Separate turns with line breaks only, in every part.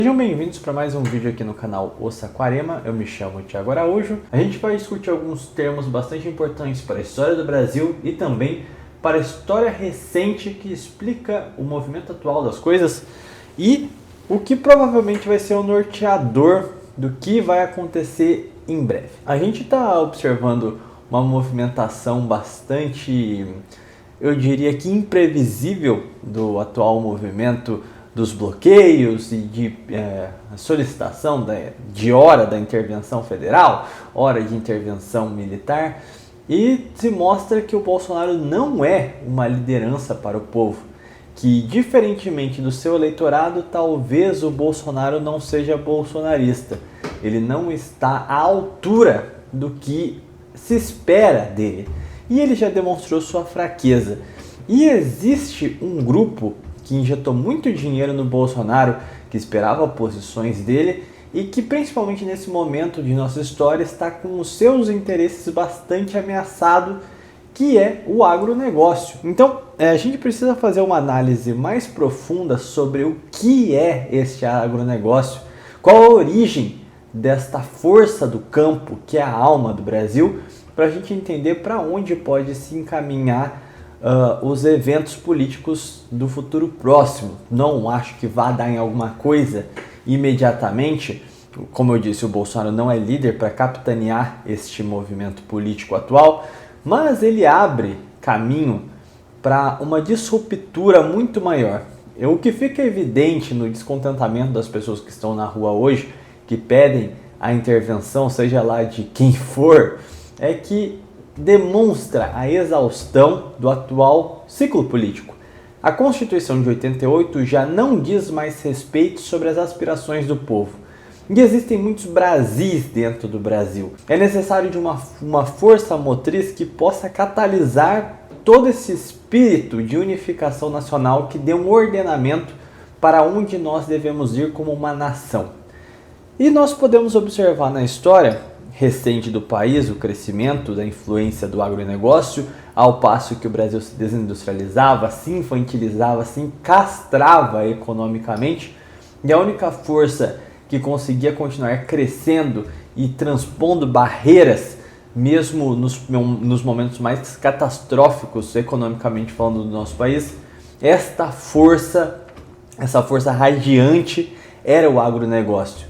Sejam bem-vindos para mais um vídeo aqui no canal O Saquarema. Eu me chamo Thiago Araújo. A gente vai discutir alguns termos bastante importantes para a história do Brasil e também para a história recente que explica o movimento atual das coisas e o que provavelmente vai ser o norteador do que vai acontecer em breve. A gente está observando uma movimentação bastante, eu diria que imprevisível do atual movimento dos bloqueios e de solicitação de hora da intervenção federal, hora de intervenção militar, e se mostra que o Bolsonaro não é uma liderança para o povo, que diferentemente do seu eleitorado, talvez o Bolsonaro não seja bolsonarista, ele não está à altura do que se espera dele, e ele já demonstrou sua fraqueza. E existe um grupo que injetou muito dinheiro no Bolsonaro, que esperava posições dele e que principalmente nesse momento de nossa história está com os seus interesses bastante ameaçados, que é o agronegócio. Então a gente precisa fazer uma análise mais profunda sobre o que é este agronegócio, qual a origem desta força do campo, que é a alma do Brasil, para a gente entender para onde pode se encaminhar os eventos políticos do futuro próximo. Não acho que vá dar em alguma coisa imediatamente. Como eu disse, o Bolsonaro não é líder para capitanear este movimento político atual, mas ele abre caminho para uma disruptura muito maior. O que fica evidente no descontentamento das pessoas que estão na rua hoje, que pedem a intervenção, seja lá de quem for, é que demonstra a exaustão do atual ciclo político. A Constituição de 88 já não diz mais respeito sobre as aspirações do povo. E existem muitos Brasis dentro do Brasil. É necessário de uma força motriz que possa catalisar todo esse espírito de unificação nacional que dê um ordenamento para onde nós devemos ir como uma nação. E nós podemos observar na história recente do país o crescimento da influência do agronegócio, ao passo que o Brasil se desindustrializava, se infantilizava, se castrava economicamente, e a única força que conseguia continuar crescendo e transpondo barreiras, mesmo nos momentos mais catastróficos economicamente falando do nosso país, essa força radiante era o agronegócio,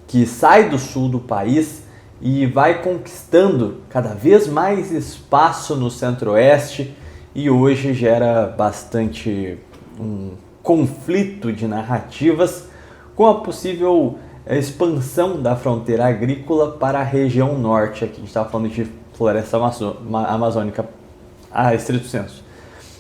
que sai do sul do país e vai conquistando cada vez mais espaço no centro-oeste e hoje gera bastante um conflito de narrativas com a possível expansão da fronteira agrícola para a região norte. Aqui a gente estava falando de floresta amazônica a estrito senso.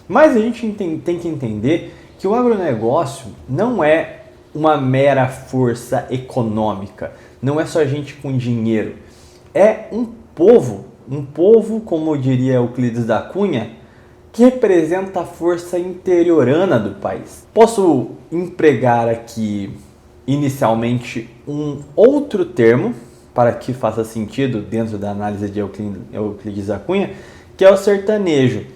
Mas a gente tem que entender que o agronegócio não é uma mera força econômica, não é só gente com dinheiro. É um povo, como diria Euclides da Cunha, que representa a força interiorana do país. Posso empregar aqui inicialmente um outro termo para que faça sentido dentro da análise de Euclides da Cunha, que é o sertanejo.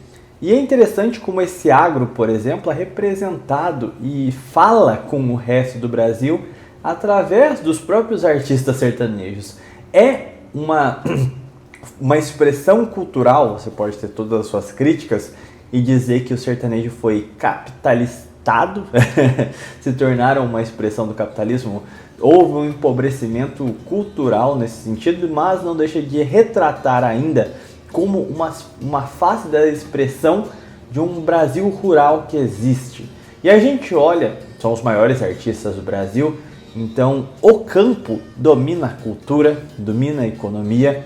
E é interessante como esse agro, por exemplo, é representado e fala com o resto do Brasil através dos próprios artistas sertanejos. É uma expressão cultural. Você pode ter todas as suas críticas e dizer que o sertanejo foi capitalistado, se tornaram uma expressão do capitalismo. Houve um empobrecimento cultural nesse sentido, mas não deixa de retratar ainda como uma face da expressão de um Brasil rural que existe. E a gente olha, são os maiores artistas do Brasil, então o campo domina a cultura, domina a economia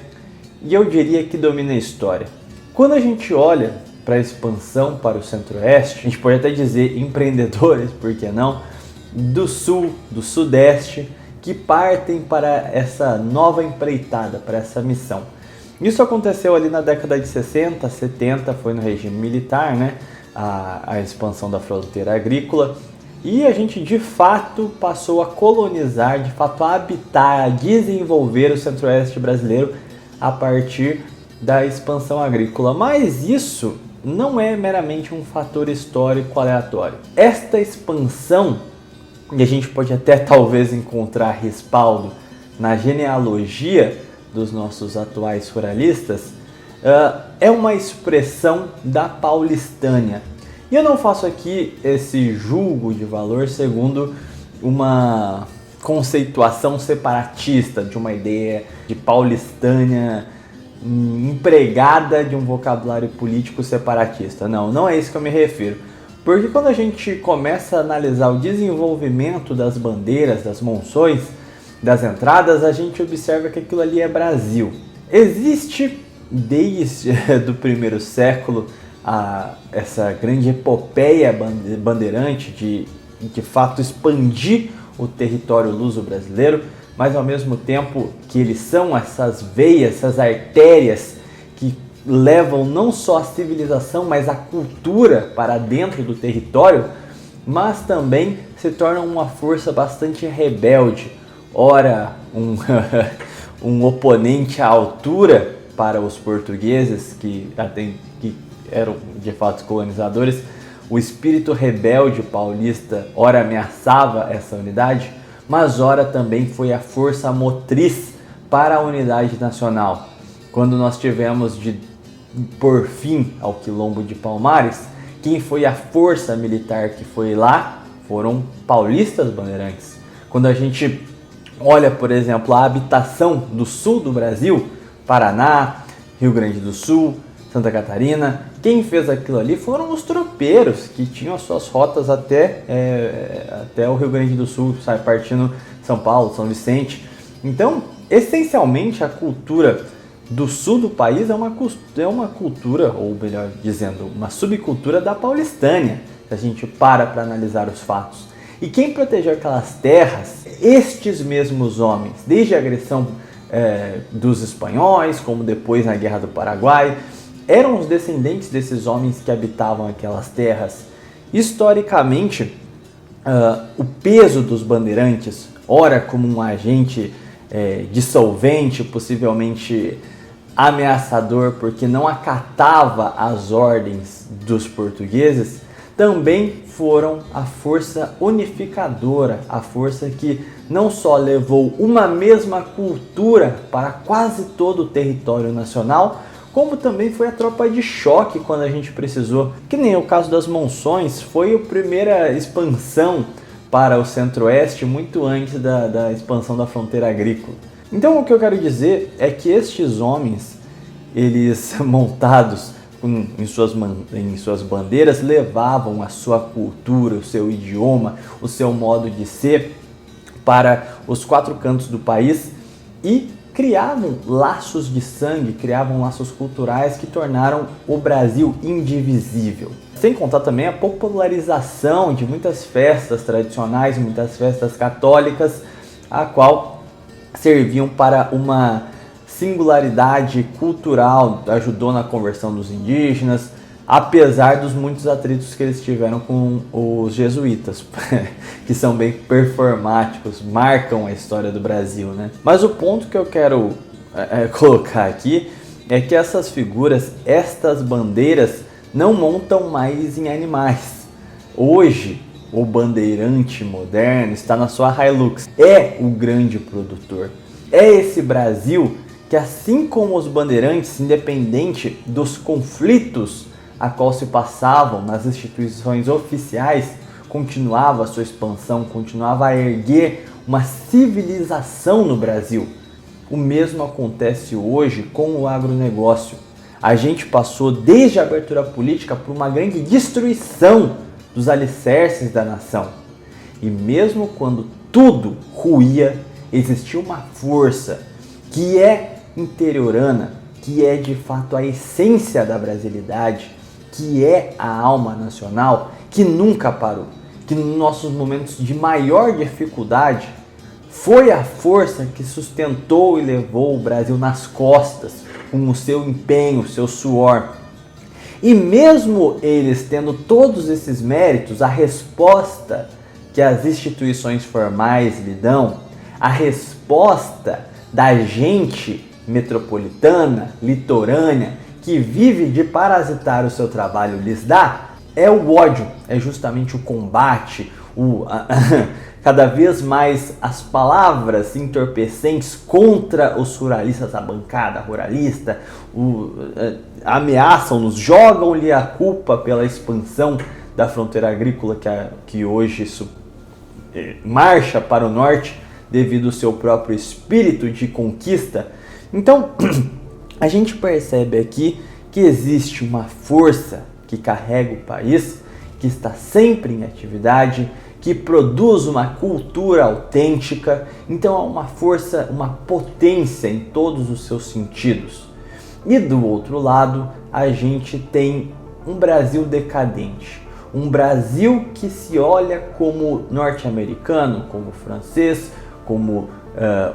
e eu diria que domina a história. Quando a gente olha para a expansão para o centro-oeste, a gente pode até dizer empreendedores, por que não, do sul, do sudeste, que partem para essa nova empreitada, para essa missão. Isso aconteceu ali na década de 60, 70, foi no regime militar, né? A expansão da fronteira agrícola. E a gente de fato passou a colonizar, de fato a habitar, a desenvolver o centro-oeste brasileiro a partir da expansão agrícola. Mas isso não é meramente um fator histórico aleatório. Esta expansão e a gente pode até talvez encontrar respaldo na genealogia dos nossos atuais ruralistas, é uma expressão da Paulistânia. E eu não faço aqui esse julgo de valor segundo uma conceituação separatista de uma ideia de Paulistânia empregada de um vocabulário político separatista. Não é isso que eu me refiro. Porque quando a gente começa a analisar o desenvolvimento das bandeiras, das monções, das entradas, a gente observa que aquilo ali é Brasil. Existe desde do primeiro século essa grande epopeia bandeirante de fato expandir o território luso-brasileiro, mas ao mesmo tempo que eles são essas veias, essas artérias que levam não só a civilização, mas a cultura para dentro do território, mas também se tornam uma força bastante rebelde, ora um oponente à altura para os portugueses, que eram de fato colonizadores. O espírito rebelde paulista ora ameaçava essa unidade, mas ora também foi a força motriz para a unidade nacional. Quando nós tivemos de por fim ao Quilombo de Palmares, quem foi a força militar que foi lá foram paulistas bandeirantes. Quando a gente olha, por exemplo, a habitação do sul do Brasil, Paraná, Rio Grande do Sul, Santa Catarina, quem fez aquilo ali foram os tropeiros que tinham as suas rotas até o Rio Grande do Sul, partindo São Paulo, São Vicente. Então, essencialmente, a cultura do sul do país é uma cultura, ou melhor dizendo, uma subcultura da Paulistânia, se a gente para analisar os fatos. E quem protegeu aquelas terras, estes mesmos homens, desde a agressão dos espanhóis, como depois na Guerra do Paraguai, eram os descendentes desses homens que habitavam aquelas terras. Historicamente, o peso dos bandeirantes, ora como um agente dissolvente, possivelmente ameaçador porque não acatava as ordens dos portugueses, também foram a força unificadora, a força que não só levou uma mesma cultura para quase todo o território nacional, como também foi a tropa de choque quando a gente precisou. Que nem o caso das monções, foi a primeira expansão para o centro-oeste, muito antes da expansão da fronteira agrícola. Então o que eu quero dizer é que estes homens, eles montados em suas bandeiras, levavam a sua cultura, o seu idioma, o seu modo de ser para os quatro cantos do país e criavam laços de sangue, criavam laços culturais que tornaram o Brasil indivisível. Sem contar também a popularização de muitas festas tradicionais, muitas festas católicas, a qual serviam para uma singularidade cultural, ajudou na conversão dos indígenas, apesar dos muitos atritos que eles tiveram com os jesuítas, que são bem performáticos, marcam a história do Brasil, né? Mas o ponto que eu quero colocar aqui é que essas figuras, estas bandeiras, não montam mais em animais. Hoje, o bandeirante moderno está na sua Hilux, é o grande produtor. É esse Brasil que, assim como os bandeirantes, independente dos conflitos a qual se passavam nas instituições oficiais, continuava a sua expansão, continuava a erguer uma civilização no Brasil. O mesmo acontece hoje com o agronegócio. A gente passou desde a abertura política por uma grande destruição dos alicerces da nação. E mesmo quando tudo ruía, existia uma força que é interiorana, que é de fato a essência da brasilidade, que é a alma nacional, que nunca parou, que nos nossos momentos de maior dificuldade foi a força que sustentou e levou o Brasil nas costas com o seu empenho, o seu suor. E mesmo eles tendo todos esses méritos, a resposta que as instituições formais lhe dão, a resposta da gente metropolitana, litorânea, que vive de parasitar o seu trabalho lhes dá, é o ódio, é justamente o combate, cada vez mais as palavras entorpecentes contra os ruralistas, a bancada ruralista, ameaçam-nos, jogam-lhe a culpa pela expansão da fronteira agrícola que hoje isso marcha para o norte devido ao seu próprio espírito de conquista. Então, a gente percebe aqui que existe uma força que carrega o país, que está sempre em atividade, que produz uma cultura autêntica. Então é uma força, uma potência em todos os seus sentidos. E do outro lado, a gente tem um Brasil decadente. Um Brasil que se olha como norte-americano, como francês, como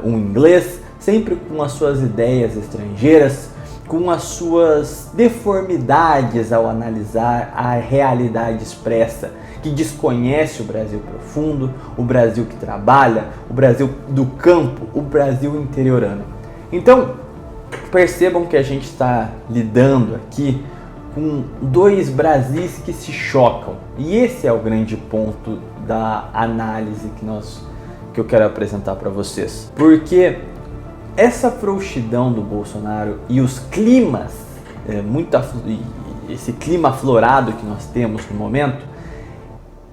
um inglês, sempre com as suas ideias estrangeiras, com as suas deformidades ao analisar a realidade expressa, que desconhece o Brasil profundo, o Brasil que trabalha, o Brasil do campo, o Brasil interiorano. Então, percebam que a gente está lidando aqui com dois Brasis que se chocam. E esse é o grande ponto da análise que eu quero apresentar para vocês. Porque essa frouxidão do Bolsonaro e os climas, esse clima aflorado que nós temos no momento,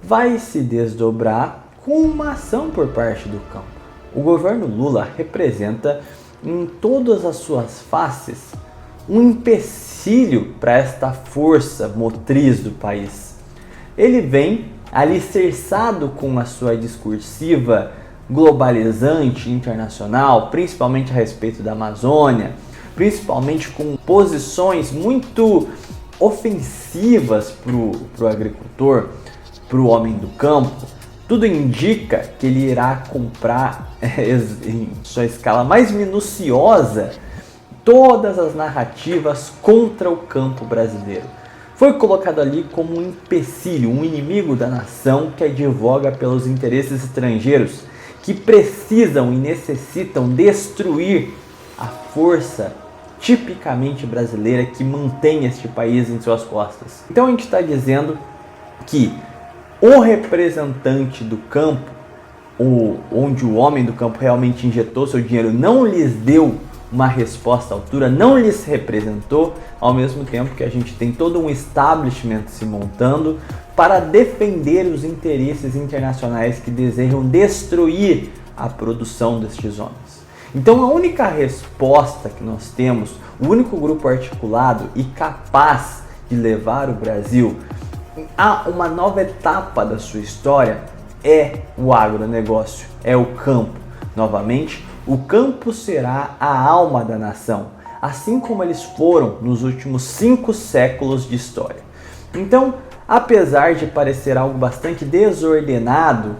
vai se desdobrar com uma ação por parte do campo. O governo Lula representa em todas as suas faces um empecilho para esta força motriz do país. Ele vem alicerçado com a sua discursiva globalizante internacional, principalmente a respeito da Amazônia, principalmente com posições muito ofensivas para o agricultor, para o homem do campo. Tudo indica que ele irá comprar em sua escala mais minuciosa todas as narrativas contra o campo brasileiro. Foi colocado ali como um empecilho, um inimigo da nação que advoga pelos interesses estrangeiros, que precisam e necessitam destruir a força tipicamente brasileira que mantém este país em suas costas. Então a gente está dizendo que o representante do campo, onde o homem do campo realmente injetou seu dinheiro, não lhes deu uma resposta à altura, não lhes representou, ao mesmo tempo que a gente tem todo um establishment se montando para defender os interesses internacionais que desejam destruir a produção destes homens. Então a única resposta que nós temos, o único grupo articulado e capaz de levar o Brasil a uma nova etapa da sua história é o agronegócio, é o campo. Novamente, o campo será a alma da nação, assim como eles foram nos últimos 5 séculos de história. Então, apesar de parecer algo bastante desordenado,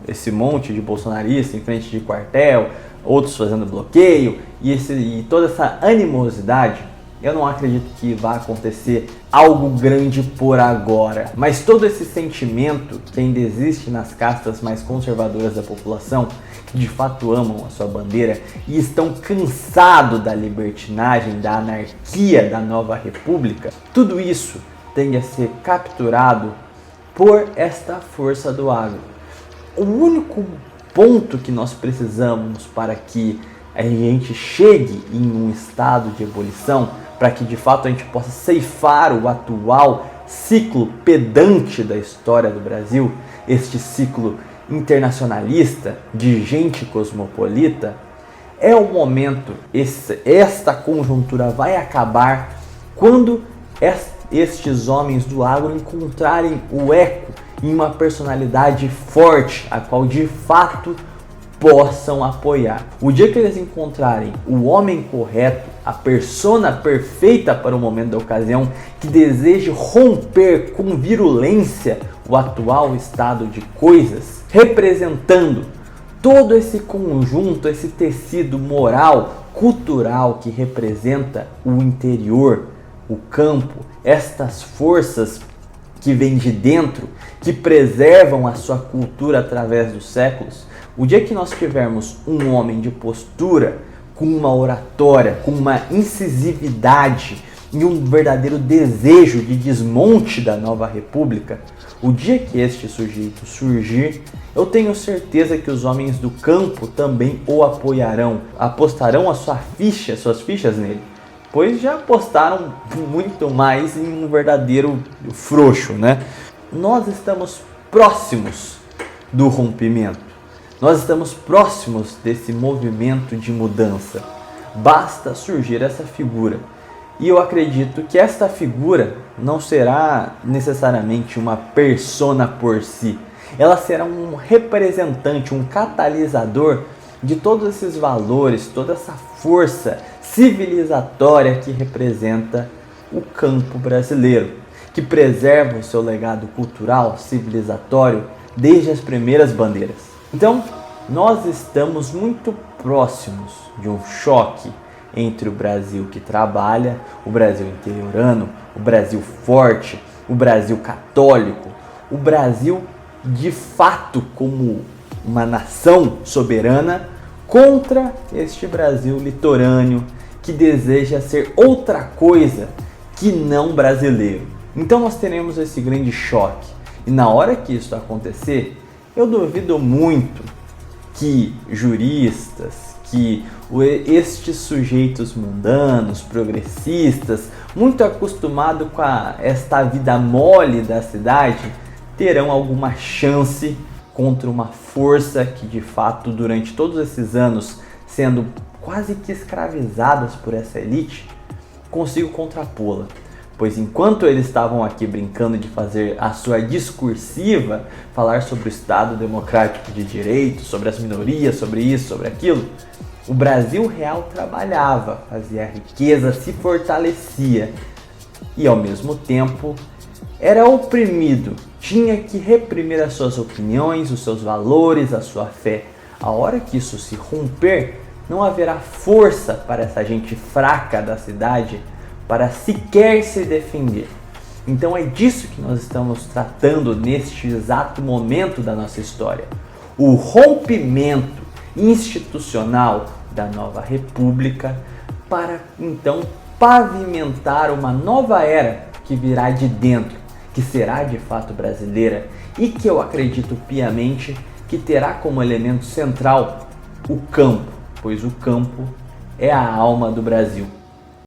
esse monte de bolsonaristas em frente de quartel, outros fazendo bloqueio e toda essa animosidade, eu não acredito que vá acontecer algo grande por agora. Mas todo esse sentimento que ainda existe nas castas mais conservadoras da população, que de fato amam a sua bandeira e estão cansados da libertinagem, da anarquia da nova república, tudo isso tende a ser capturado por esta força do agro. O único ponto que nós precisamos para que a gente chegue em um estado de ebulição, para que de fato a gente possa ceifar o atual ciclo pedante da história do Brasil, este ciclo internacionalista de gente cosmopolita, é o momento, esta conjuntura vai acabar quando estes homens do agro encontrarem o eco em uma personalidade forte, a qual de fato possam apoiar. O dia que eles encontrarem o homem correto, a persona perfeita para o momento da ocasião, que deseje romper com virulência o atual estado de coisas, representando todo esse conjunto, esse tecido moral, cultural que representa o interior, o campo, estas forças que vêm de dentro, que preservam a sua cultura através dos séculos. O dia que nós tivermos um homem de postura, com uma oratória, com uma incisividade e um verdadeiro desejo de desmonte da nova república, O dia que este sujeito surgir, eu tenho certeza que os homens do campo também o apoiarão, apostarão suas fichas nele, pois já apostaram muito mais em um verdadeiro frouxo, né? Nós estamos próximos do rompimento, nós estamos próximos desse movimento de mudança. Basta surgir essa figura. E eu acredito que esta figura não será necessariamente uma persona por si. Ela será um representante, um catalisador de todos esses valores, toda essa força civilizatória que representa o campo brasileiro, que preserva o seu legado cultural, civilizatório, desde as primeiras bandeiras. Então, nós estamos muito próximos de um choque entre o Brasil que trabalha, o Brasil interiorano, o Brasil forte, o Brasil católico, o Brasil de fato como uma nação soberana, contra este Brasil litorâneo que deseja ser outra coisa que não brasileiro. Então nós teremos esse grande choque, e na hora que isso acontecer, eu duvido muito que juristas, que estes sujeitos mundanos, progressistas, muito acostumados com esta vida mole da cidade, terão alguma chance contra uma força que de fato durante todos esses anos sendo quase que escravizadas por essa elite, consigo contrapô-la. Pois enquanto eles estavam aqui brincando de fazer a sua discursiva, falar sobre o Estado Democrático de Direito, sobre as minorias, sobre isso, sobre aquilo, o Brasil real trabalhava, fazia riqueza, se fortalecia e ao mesmo tempo era oprimido, tinha que reprimir as suas opiniões, os seus valores, a sua fé. A hora que isso se romper, não haverá força para essa gente fraca da cidade para sequer se defender. Então é disso que nós estamos tratando neste exato momento da nossa história. O rompimento institucional da nova república para então pavimentar uma nova era que virá de dentro, que será de fato brasileira e que eu acredito piamente que terá como elemento central o campo, pois o campo é a alma do Brasil.